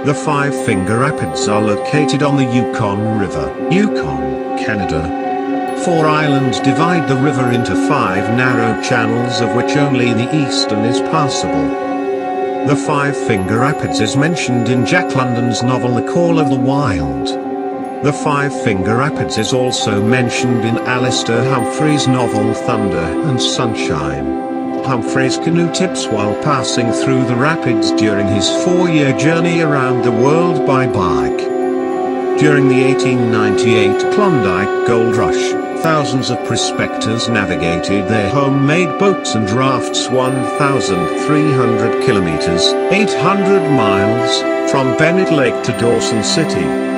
The Five Finger Rapids are located on the Yukon River, Yukon, Canada. 4 islands divide the river into 5 narrow channels, of which only the eastern is passable. The Five Finger Rapids is mentioned in Jack London's novel The Call of the Wild. The Five Finger Rapids is also mentioned in Alastair Humphrey's novel Thunder and Sunshine. Humphrey's canoe tips while passing through the rapids during his 4-year journey around the world by bike. During the 1898 Klondike Gold Rush, thousands of prospectors navigated their homemade boats and rafts 1,300 kilometers, 800 miles, from Bennett Lake to Dawson City.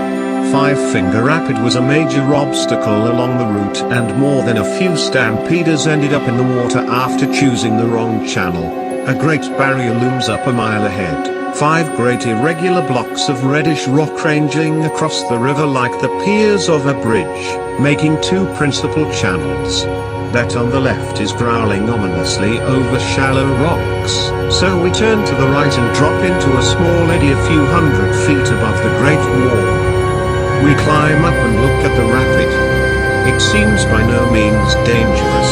Five Finger Rapid was a major obstacle along the route, and more than a few stampeders ended up in the water after choosing the wrong channel. A great barrier looms up a mile ahead, 5 great irregular blocks of reddish rock ranging across the river like the piers of a bridge, making 2 principal channels. That on the left is growling ominously over shallow rocks, so we turn to the right and drop into a small eddy a few hundred feet above the Great Wall. We climb up and look at the rapid. It seems by no means dangerous.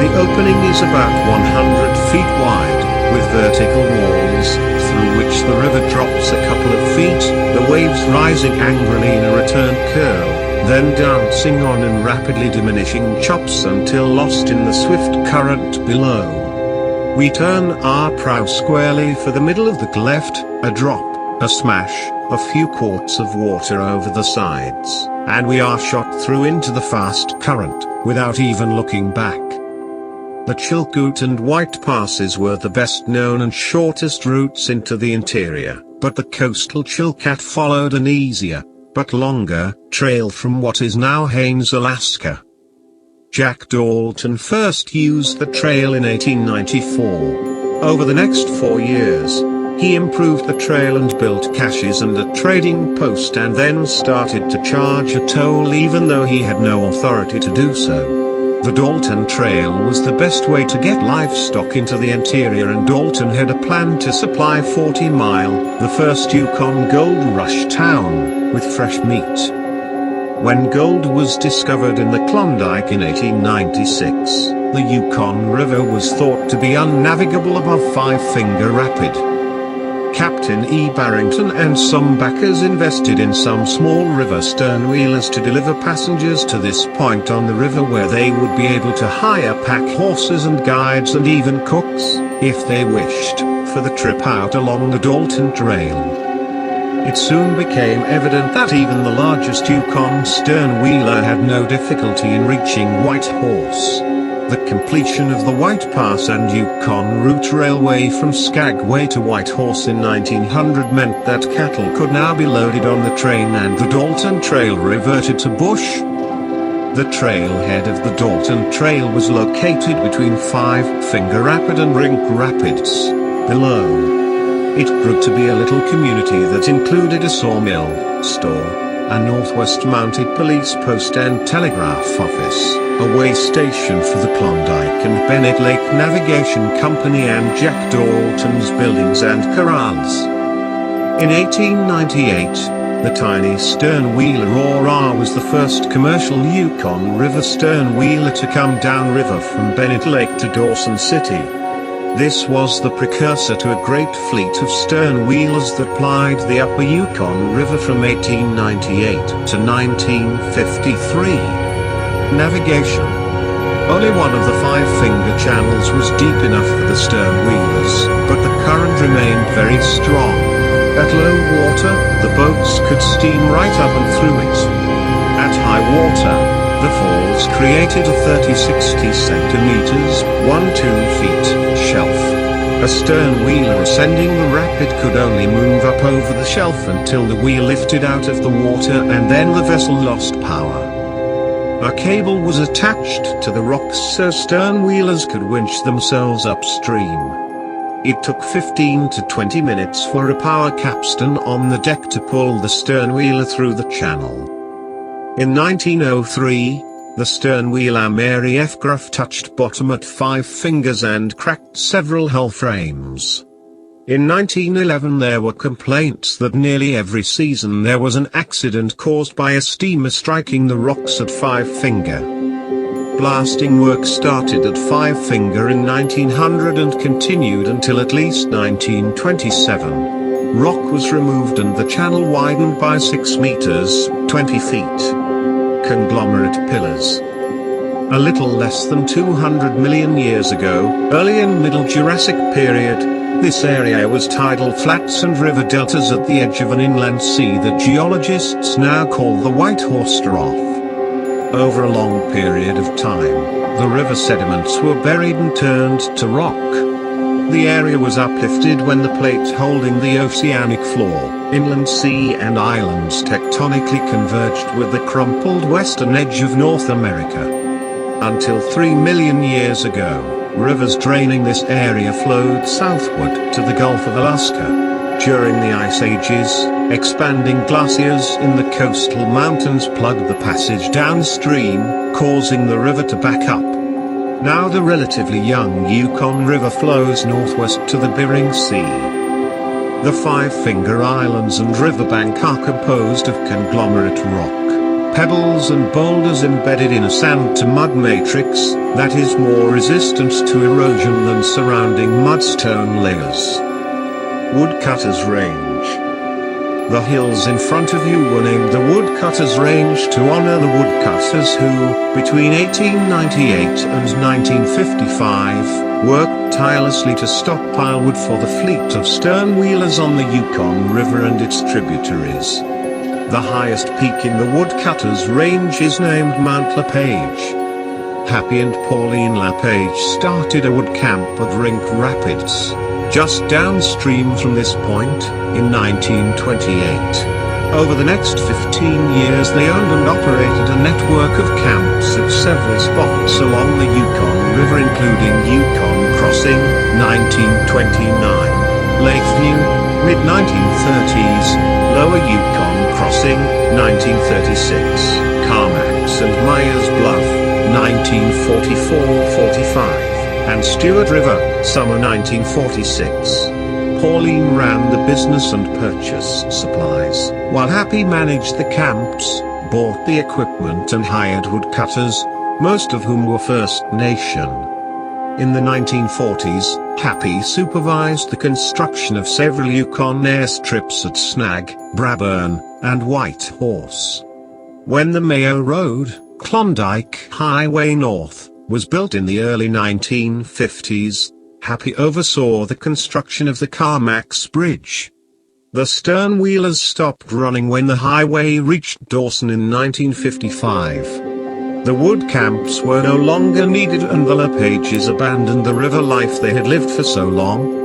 The opening is about 100 feet wide, with vertical walls, through which the river drops a couple of feet, the waves rising angrily in a return curl, then dancing on in rapidly diminishing chops until lost in the swift current below. We turn our prow squarely for the middle of the cleft, a drop, a smash, a few quarts of water over the sides, and we are shot through into the fast current, without even looking back. The Chilkoot and White Passes were the best known and shortest routes into the interior, but the coastal Chilkat followed an easier, but longer, trail from what is now Haines, Alaska. Jack Dalton first used the trail in 1894. Over the next 4 years, he improved the trail and built caches and a trading post, and then started to charge a toll even though he had no authority to do so. The Dalton Trail was the best way to get livestock into the interior, and Dalton had a plan to supply 40 Mile, the first Yukon Gold Rush town, with fresh meat. When gold was discovered in the Klondike in 1896, the Yukon River was thought to be unnavigable above Five Finger Rapid. Captain E. Barrington and some backers invested in some small river stern wheelers to deliver passengers to this point on the river, where they would be able to hire pack horses and guides and even cooks, if they wished, for the trip out along the Dalton Trail. It soon became evident that even the largest Yukon stern wheeler had no difficulty in reaching White Horse. The completion of the White Pass and Yukon Route Railway from Skagway to Whitehorse in 1900 meant that cattle could now be loaded on the train, and the Dalton Trail reverted to bush. The trailhead of the Dalton Trail was located between Five Finger Rapid and Rink Rapids. Below, it grew to be a little community that included a sawmill, store, a Northwest Mounted Police post and telegraph office, a way station for the Klondike and Bennett Lake Navigation Company, and Jack Dalton's buildings and corrals. In 1898, the tiny stern wheeler Aurora was the first commercial Yukon River stern wheeler to come downriver from Bennett Lake to Dawson City. This was the precursor to a great fleet of stern wheelers that plied the upper Yukon River from 1898 to 1953. Navigation. Only one of the Five Finger channels was deep enough for the stern wheelers, but the current remained very strong. At low water, the boats could steam right up and through it. At high water, the falls created a 30-60 centimeters, 1-2 feet, shelf. A stern wheeler ascending the rapid could only move up over the shelf until the wheel lifted out of the water, and then the vessel lost power. A cable was attached to the rocks so stern wheelers could winch themselves upstream. It took 15 to 20 minutes for a power capstan on the deck to pull the stern wheeler through the channel. In 1903, the stern wheeler Mary F. Gruff touched bottom at Five Fingers and cracked several hull frames. In 1911 there were complaints that nearly every season there was an accident caused by a steamer striking the rocks at Five Finger. Blasting work started at Five Finger in 1900 and continued until at least 1927. Rock was removed and the channel widened by 6 meters, 20 feet. Conglomerate pillars. A little less than 200 million years ago, early and middle Jurassic period, this area was tidal flats and river deltas at the edge of an inland sea that geologists now call the White Horse Trough. Over a long period of time, the river sediments were buried and turned to rock. The area was uplifted when the plate holding the oceanic floor, inland sea and islands tectonically converged with the crumpled western edge of North America. Until 3 million years ago, rivers draining this area flowed southward to the Gulf of Alaska. During the Ice Ages, expanding glaciers in the coastal mountains plugged the passage downstream, causing the river to back up. Now the relatively young Yukon River flows northwest to the Bering Sea. The Five Finger Islands and riverbank are composed of conglomerate rock, pebbles and boulders embedded in a sand-to-mud matrix that is more resistant to erosion than surrounding mudstone layers. Woodcutters Range. The hills in front of you were named the Woodcutters Range to honor the woodcutters who, between 1898 and 1955, worked tirelessly to stockpile wood for the fleet of stern wheelers on the Yukon River and its tributaries. The highest peak in the Woodcutters Range is named Mount LaPage. Happy and Pauline LaPage started a wood camp at Rink Rapids, just downstream from this point, in 1928. Over the next 15 years they owned and operated a network of camps at several spots along the Yukon River including Yukon Crossing, 1929, Lakeview, mid-1930s, Lower Yukon Crossing, 1936, Carmax and Myers Bluff, 1944-45. And Stewart River, summer 1946. Pauline ran the business and purchased supplies, while Happy managed the camps, bought the equipment and hired woodcutters, most of whom were First Nation. In the 1940s, Happy supervised the construction of several Yukon airstrips at Snag, Braburn, and White Horse. When the Mayo Road, Klondike Highway North, was built in the early 1950s, Happy oversaw the construction of the Carmax Bridge. The stern wheelers stopped running when the highway reached Dawson in 1955. The wood camps were no longer needed and the LaPages abandoned the river life they had lived for so long.